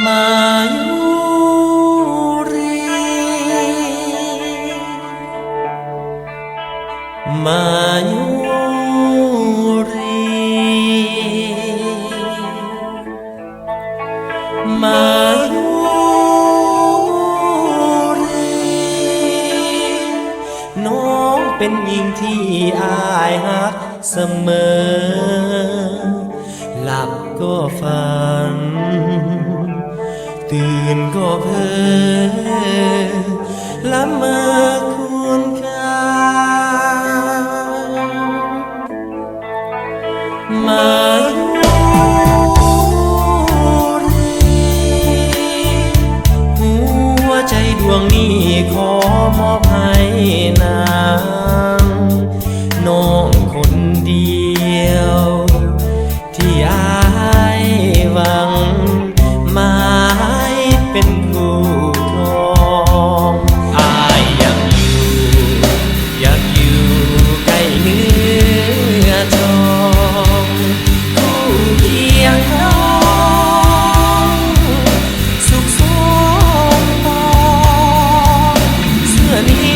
มายุรีมายุรีมายุรีน้องเป็นหญิงที่อายฮักเสมอหลับก็ฝันตื่นก็เพ้อละเมอคุณค่ามายุรีหัวใจดวงนี้ขอมอบให้นางน้องคนเดียวที่อายหวังหมายเป็นคู่ครองอายอยากอยู่ใกล้เนื้อทองคู่เคียงน้องสุขสมปองเสื้อนี้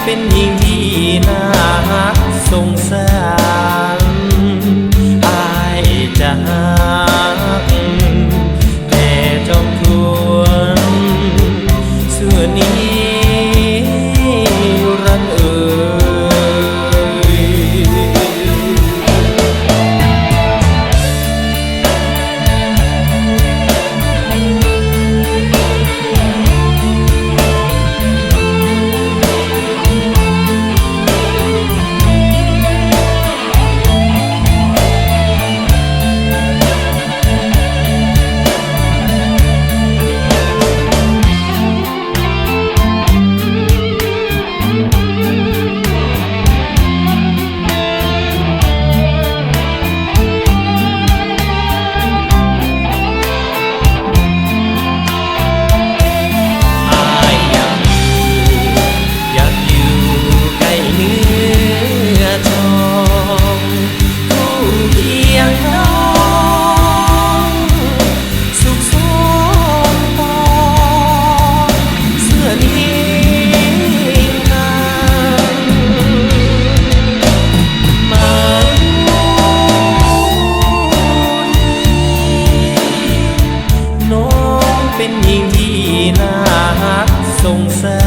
เป็นหญิงที่น่ารักสงสารอายจะหักแต่จอมทวนเสื้อนี้รักเอ่ยเป็นหญิงที่น่ารักสงสาร